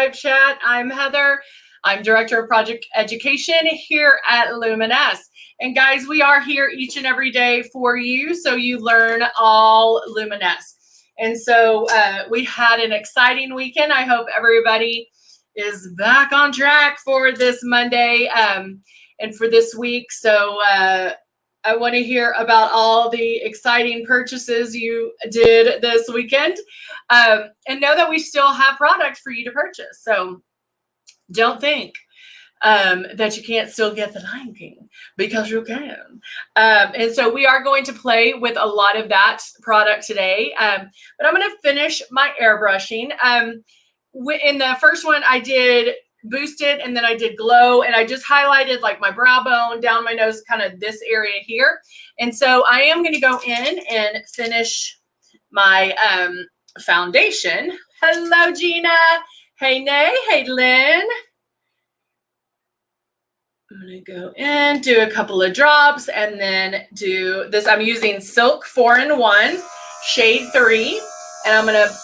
live chat. I'm Heather. I'm Director of Project Education here at Luminess. And guys, we are here each and every day for you, so you learn all Luminess. And so we had an exciting weekend. I hope everybody is back on track for this Monday and for this week. So I want to hear about all the exciting purchases you did this weekend, and know that we still have products for you to purchase. So don't think that you can't still get the Lion King, because you can. And so we are going to play with a lot of that product today. But I'm going to finish my airbrushing. In the first one, I did boosted, and then I did glow, and I just highlighted like my brow bone, down my nose, kind of this area here. And so I am going to go in and finish my foundation. Hello, Gina. Hey, Nay. Hey, Lynn. I'm going to go in, do a couple of drops, and then do this. I'm using Silk 4-in-1, shade 3. And I'm going to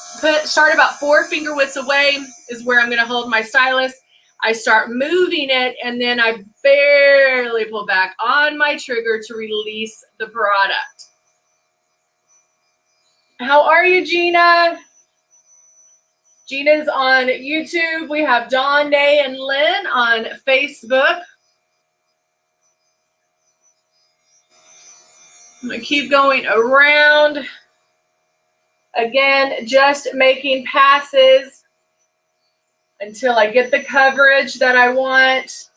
start about 4 finger widths away is where I'm going to hold my stylus. I start moving it, and then I barely pull back on my trigger to release the product. How are you, Gina? Gina's on YouTube. We have Dawn, Nay, and Lynn on Facebook. I'm going to keep going around. Again, just making passes until I get the coverage that I want.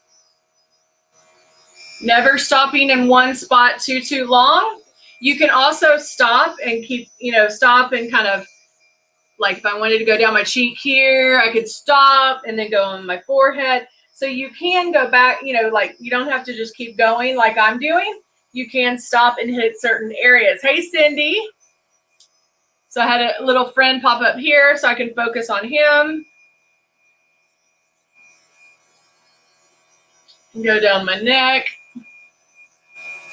Never stopping in one spot too long. You can also stop and keep, stop and kind of, like if I wanted to go down my cheek here, I could stop and then go on my forehead. So you can go back, like you don't have to just keep going like I'm doing. You can stop and hit certain areas. Hey, Cindy. So I had a little friend pop up here so I can focus on him. Go down my neck.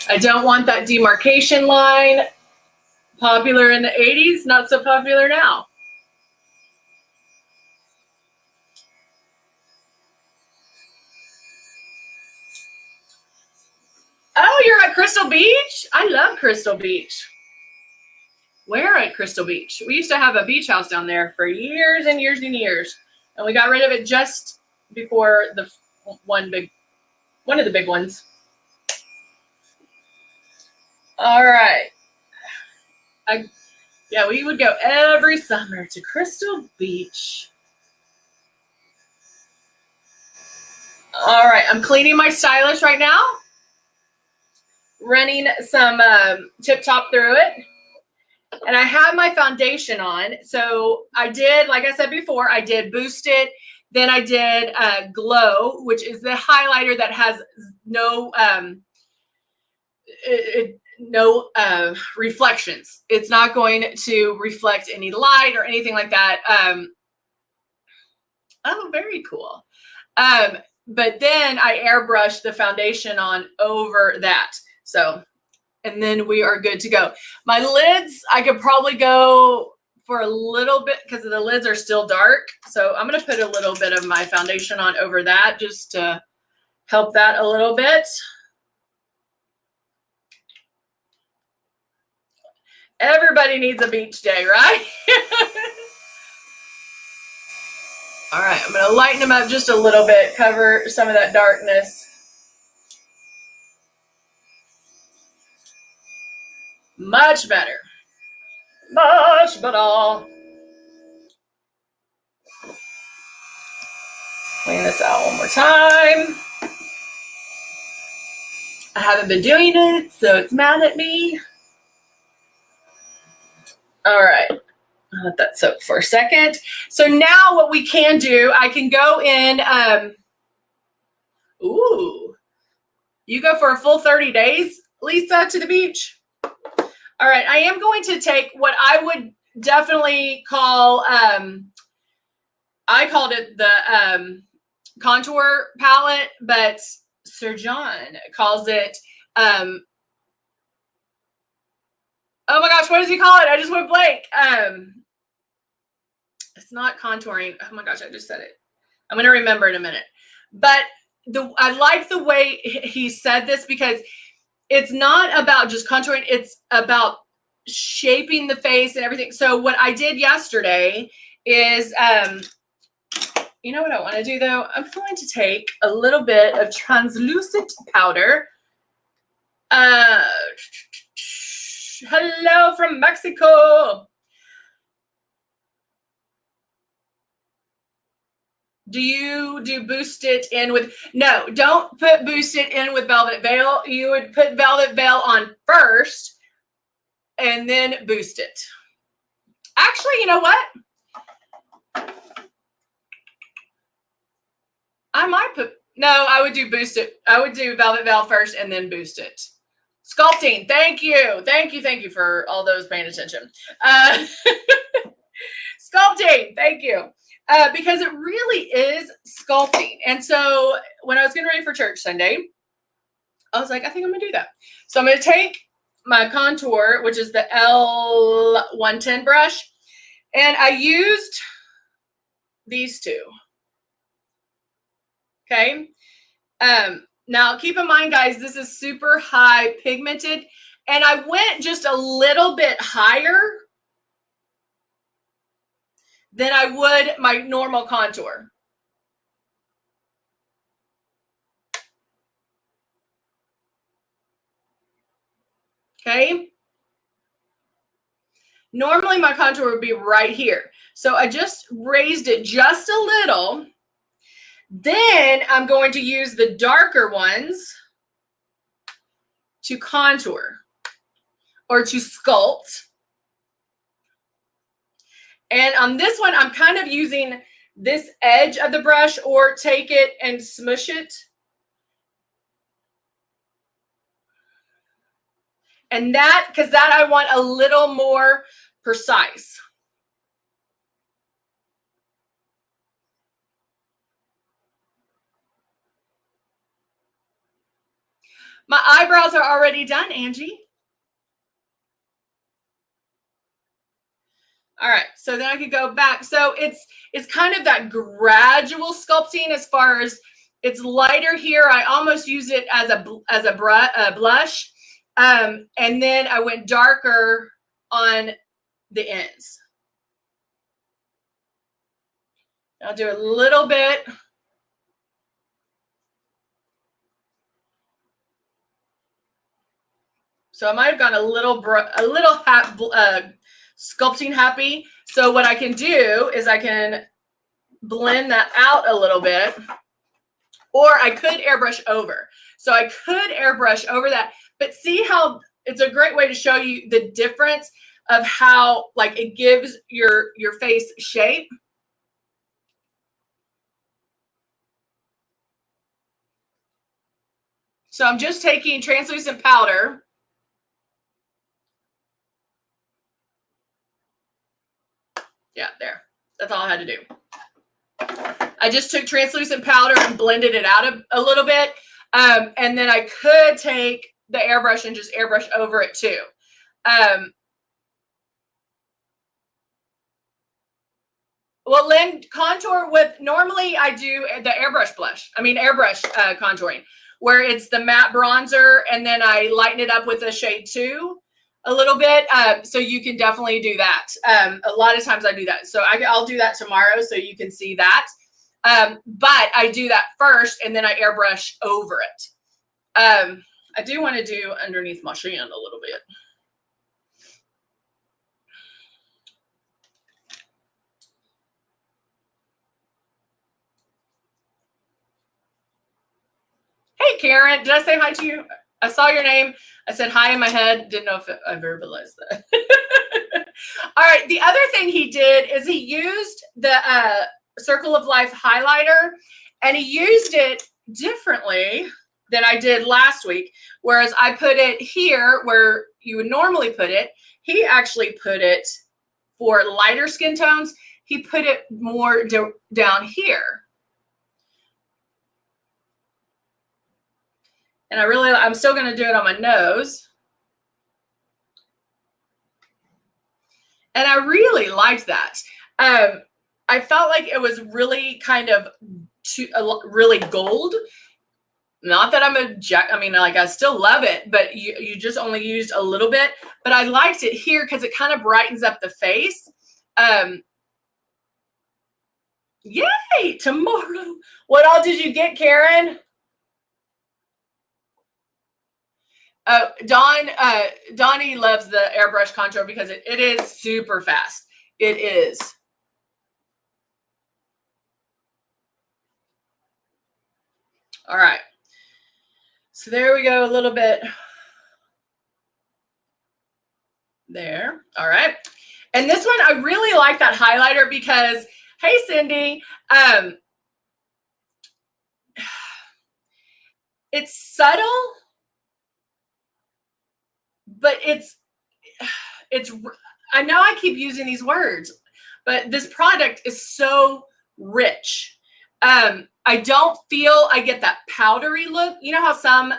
I don't want that demarcation line. Popular in the 80s, not so popular now. Oh, you're at Crystal Beach? I love Crystal Beach. Where at Crystal Beach? We used to have a beach house down there for years and years and years. And we got rid of it just before the one of the big ones. All right. Yeah, we would go every summer to Crystal Beach. All right, I'm cleaning my stylus right now. Running some Tip Top through it. And I have my foundation on. So I did, like I said before, I did Boost It. Then I did Glow, which is the highlighter that has no reflections. It's not going to reflect any light or anything like that. Oh, very cool. But then I airbrushed the foundation on over that. So, and then we are good to go. My lids, I could probably go for a little bit because the lids are still dark. So I'm going to put a little bit of my foundation on over that just to help that a little bit. Everybody needs a beach day, right? All right, I'm going to lighten them up just a little bit, cover some of that darkness. Much better. Much better. Clean this out one more time. I haven't been doing it, so it's mad at me. All right. I'll let that soak for a second. So now what we can do, I can go in. Ooh. You go for a full 30 days, Lisa, to the beach? All right. I am going to take what I would definitely call, I called it the contour palette, but Sir John calls it, oh my gosh, what does he call it? I just went blank. It's not contouring. Oh my gosh, I just said it. I'm going to remember in a minute. But I like the way he said this, because it's not about just contouring. It's about shaping the face and everything. So what I did yesterday is, you know what I want to do though? I'm going to take a little bit of translucent powder. Hello from Mexico. Do you do Boost It in with, no, don't put Boost It in with Velvet Veil. You would put Velvet Veil on first and then Boost It. Actually, you know what? I might put, no, I would do Boost It. I would do Velvet Veil first and then Boost It. Sculpting, thank you. Thank you for all those paying attention. Sculpting, thank you. Because it really is sculpting. And so when I was getting ready for church Sunday, I was like, I think I'm going to do that. So I'm going to take my contour, which is the L110 brush, and I used these two. Okay. Now keep in mind, guys, this is super high pigmented, and I went just a little bit higher than I would my normal contour. Okay. Normally my contour would be right here. So I just raised it just a little. Then I'm going to use the darker ones to contour or to sculpt. And on this one, I'm kind of using this edge of the brush, or take it and smush it. And that, because that I want a little more precise. My eyebrows are already done, Angie. All right, so then I could go back. So it's kind of that gradual sculpting. As far as it's lighter here, I almost use it as a blush, and then I went darker on the ends. I'll do a little bit. So I might have gone a little sculpting happy. So what I can do is I can blend that out a little bit, or I could airbrush over. So I could airbrush over that, but see how it's a great way to show you the difference of how, like, it gives your face shape. So I'm just taking translucent powder. Yeah, there. That's all I had to do. I just took translucent powder and blended it out a little bit. And then I could take the airbrush and just airbrush over it too. Well, Lynn, contour with, normally I do the airbrush contouring, where it's the matte bronzer and then I lighten it up with a shade 2 a little bit. So you can definitely do that. A lot of times I do that. So I'll do that tomorrow so you can see that. But I do that first and then I airbrush over it. I do want to do underneath my chin a little bit. Hey, Karen, did I say hi to you? I saw your name. I said hi in my head. Didn't know if I verbalized that. All right. The other thing he did is he used the Circle of Life highlighter, and he used it differently than I did last week. Whereas I put it here where you would normally put it, he actually put it for lighter skin tones. He put it more down here. And I'm still going to do it on my nose. And I really liked that. I felt like it was really kind of really gold. Not that I mean, like, I still love it, but you just only used a little bit. But I liked it here because it kind of brightens up the face. Yay, tomorrow. What all did you get, Karen? Donnie loves the airbrush contour because it is super fast. It is. All right. So there we go, a little bit there. All right. And this one, I really like that highlighter because, hey, Cindy, it's subtle, but it's, I know I keep using these words, but this product is so rich. I don't feel I get that powdery look. You know how some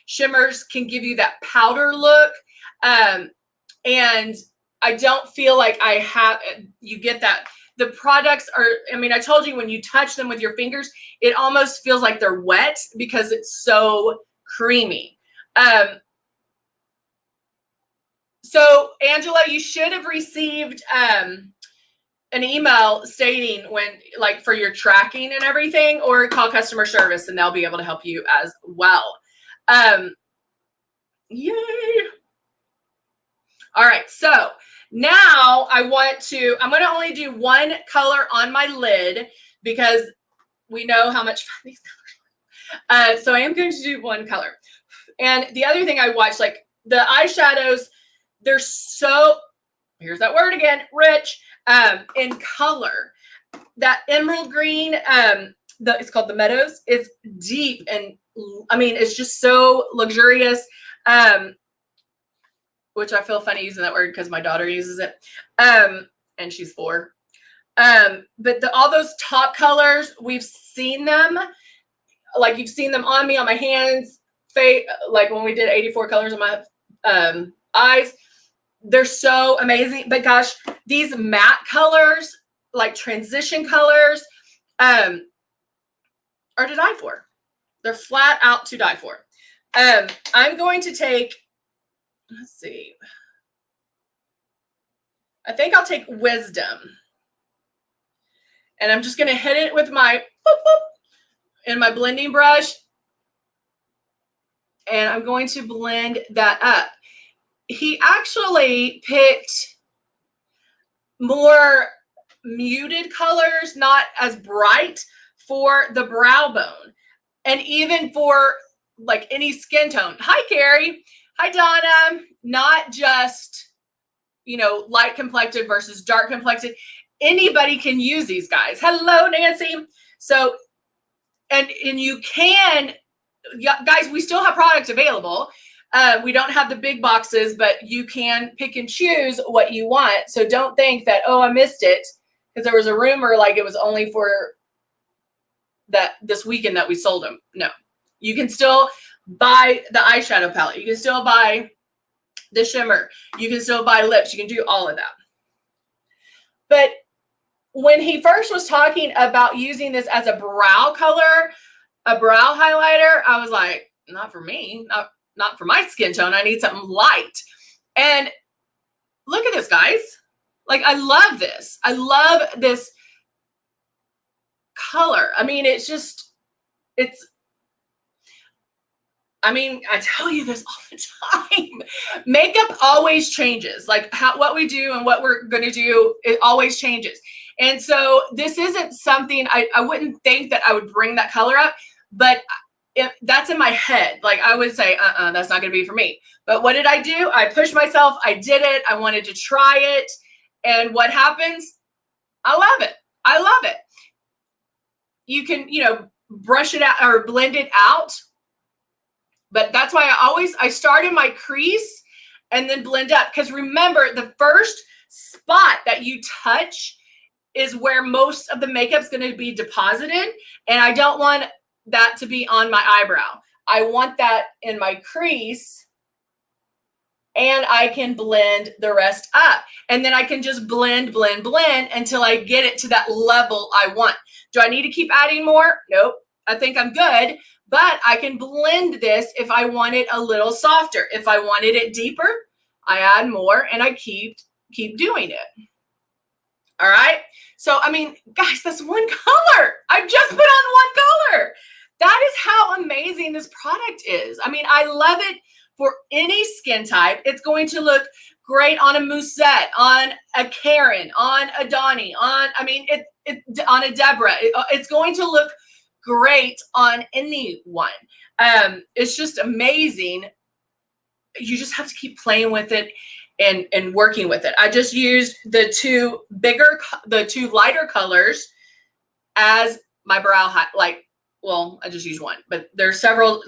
shimmers can give you that powder look? And I don't feel like you get that. The products are, I mean, I told you when you touch them with your fingers, it almost feels like they're wet because it's so creamy. So Angela, you should have received an email stating when, like, for your tracking and everything, or call customer service and they'll be able to help you as well. Yay. All right. So now I'm going to only do one color on my lid because we know how much fun these colors are. So I am going to do one color. And the other thing I watched, like the eyeshadows, they're so, here's that word again, rich in color. That emerald green, it's called the Meadows. It's deep and, I mean, it's just so luxurious, which I feel funny using that word because my daughter uses it, and she's 4. But all those top colors, we've seen them. Like, you've seen them on me, on my hands, face, like when we did 84 colors on my eyes. They're so amazing. But gosh, these matte colors, like transition colors, are to die for. They're flat out to die for. I'm going to take, let's see. I think I'll take Wisdom. And I'm just going to hit it with my boop, boop, in my blending brush. And I'm going to blend that up. He actually picked more muted colors, not as bright, for the brow bone. And even for like any skin tone. Hi, Carrie. Hi, Donna. Not just, you know, light complected versus dark complected. Anybody can use these guys. Hello, Nancy. So, and you can, guys, we still have products available. We don't have the big boxes, but you can pick and choose what you want. So don't think that, oh, I missed it, because there was a rumor like it was only for this weekend that we sold them. No, you can still buy the eyeshadow palette. You can still buy the shimmer. You can still buy lips. You can do all of that. But when he first was talking about using this as a brow color, a brow highlighter, I was like, not for me, not for my skin tone. I need something light. And look at this, guys. Like, I love this. I love this color. I mean, it's just, I mean, I tell you this all the time. Makeup always changes. Like what we do and what we're going to do, it always changes. And so this isn't something, I wouldn't think that I would bring that color up, but if that's in my head, like I would say, that's not going to be for me. But what did I do? I pushed myself. I did it. I wanted to try it. And what happens? I love it. I love it. You can, you know, brush it out or blend it out. But that's why I start in my crease and then blend up. Because remember, the first spot that you touch is where most of the makeup's going to be deposited. And I don't want that to be on my eyebrow. I want that in my crease. And I can blend the rest up. And then I can just blend, blend, blend until I get it to that level I want. Do I need to keep adding more? Nope. I think I'm good, but I can blend this if I want it a little softer. If I wanted it deeper, I add more and I keep doing it. All right. So, I mean, guys, that's one color. I've just put on one color. That is how amazing this product is. I mean, I love it for any skin type. It's going to look great on a Musette, on a Karen, on a Donnie, on a Deborah. It's going to look great on anyone. It's just amazing. You just have to keep playing with it and working with it. I just used the two lighter colors as my brow highlight. Well, I just used one, but there's several,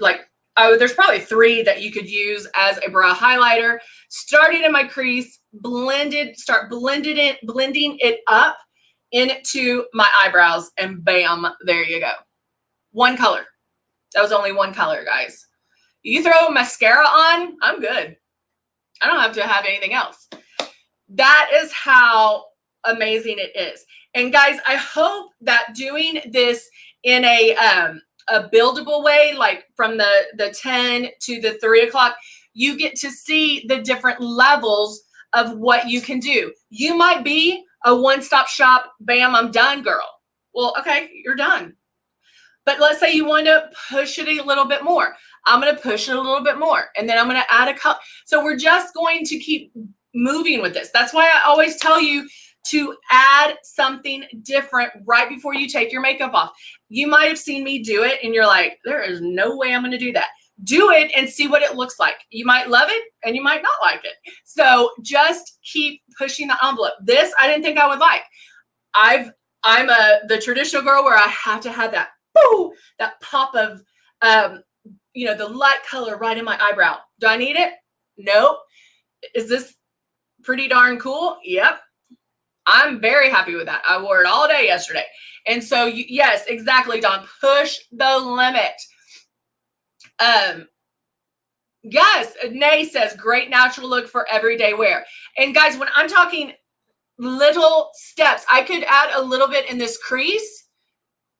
there's probably 3 that you could use as a brow highlighter. Started in my crease, blending it up into my eyebrows, and bam, there you go. One color. That was only one color, guys. You throw mascara on, I'm good. I don't have to have anything else. That is how amazing it is. And guys, I hope that doing this in a buildable way, like from the 10 to the 3 o'clock, you get to see the different levels of what you can do. You might be a one-stop shop, bam, I'm done, girl. Well, okay, you're done. But let's say you want to push it a little bit more. I'm going to push it a little bit more. And then I'm going to add a color. So we're just going to keep moving with this. That's why I always tell you to add something different right before you take your makeup off. You might have seen me do it and you're like, there is no way I'm going to do that. Do it and see what it looks like. You might love it and you might not like it. So just keep pushing the envelope. This I didn't think I would like. I'm the traditional girl where I have to have that, that pop of the light color right in my eyebrow. Do I need it? Nope. Is this pretty darn cool? Yep. I'm very happy with that. I wore it all day yesterday. And so, yes, exactly, Dawn. Push the limit. Yes, Nay says, great natural look for everyday wear. And guys, when I'm talking little steps, I could add a little bit in this crease,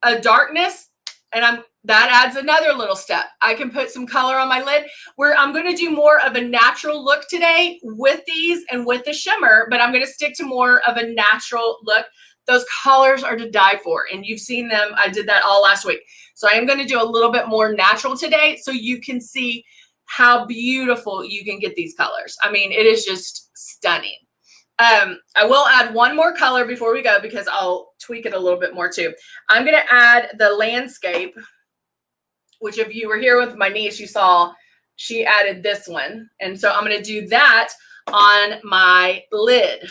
a darkness, and that adds another little step. I can put some color on my lid where I'm going to do more of a natural look today with these and with the shimmer, but I'm going to stick to more of a natural look. Those colors are to die for, and you've seen them. I did that all last week. So I am going to do a little bit more natural today so you can see how beautiful you can get these colors. I mean, it is just stunning. I will add one more color before we go because I'll tweak it a little bit more too. I'm going to add the landscape, which if you were here with my niece, you saw she added this one. And so I'm going to do that on my lid.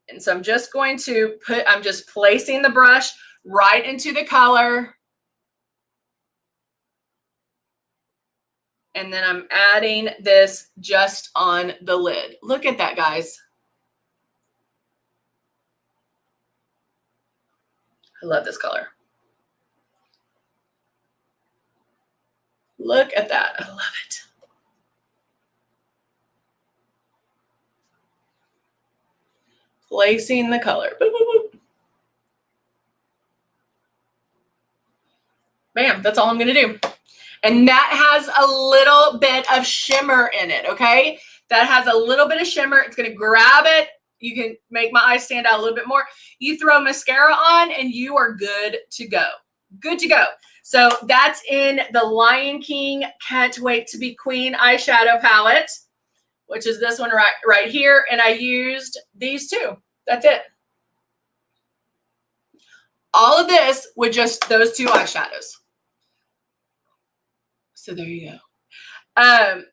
And so I'm just going to I'm just placing the brush right into the color. And then I'm adding this just on the lid. Look at that, guys. I love this color. Look at that. I love it. Placing the color. Boop, boop, boop. Bam, that's all I'm going to do. And that has a little bit of shimmer in it, okay? That has a little bit of shimmer. It's going to grab it. You can make my eyes stand out a little bit more. You throw mascara on and you are good to go. Good to go. So that's in the Lion King Can't Wait to Be Queen eyeshadow palette, which is this one right here. And I used these two. That's it. All of this with just those two eyeshadows. So there you go.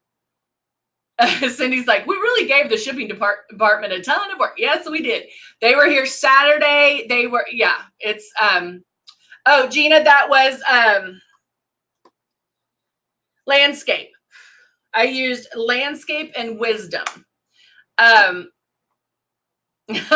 Cindy's like, we really gave the shipping department a ton of work. Yes, we did. They were here Saturday. They were, yeah, it's, oh, Gina, that was landscape. I used landscape and wisdom. There's going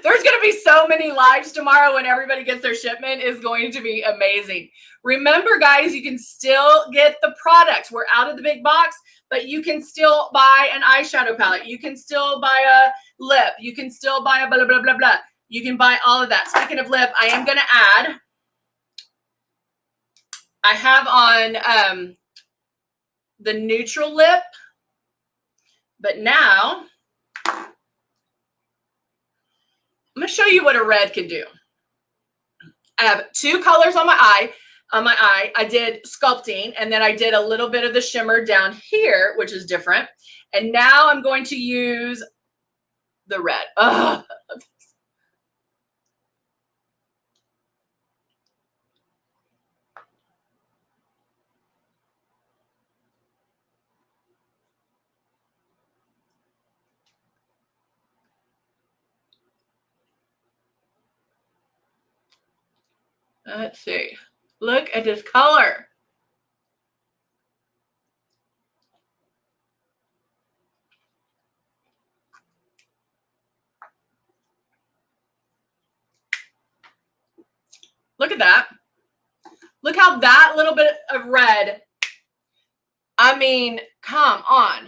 to be so many lives tomorrow when everybody gets their shipment. Is going to be amazing. Remember, guys, you can still get the products. We're out of the big box, but you can still buy an eyeshadow palette. You can still buy a lip. You can still buy a blah, blah, blah, blah. You can buy all of that. Speaking of lip, I am going to add, I have on the neutral lip, but now I'm going to show you what a red can do. I have two colors on my eye. I did sculpting, and then I did a little bit of the shimmer down here, which is different. And now I'm going to use the red. Oh, let's see. Look at this color. Look at that. Look how that little bit of red, I mean, come on.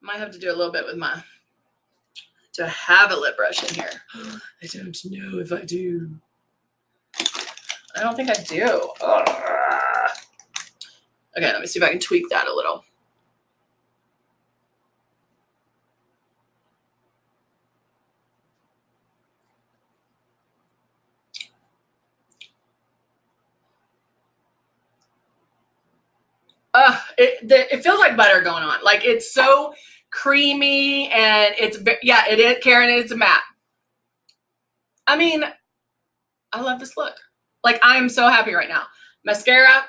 Might have to do a little bit with my, to have a lip brush in here. I don't know if I do. I don't think I do. Ugh. Okay, let me see if I can tweak that a little. It feels like butter going on. Like, it's so creamy, and it's, yeah, it is, Karen, it's a matte. I mean, I love this look. Like, I am so happy right now. Mascara,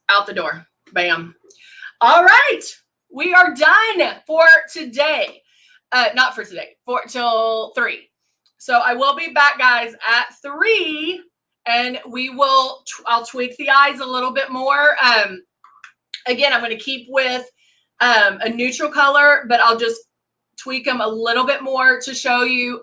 out the door. Bam. All right. We are done for today. Not for today, for till 3. So I will be back, guys, at 3, and we will, I'll tweak the eyes a little bit more. Again, I'm going to keep with a neutral color, but I'll just tweak them a little bit more to show you.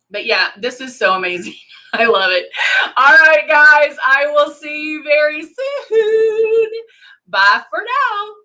But yeah, this is so amazing. I love it. All right, guys, I will see you very soon. Bye for now.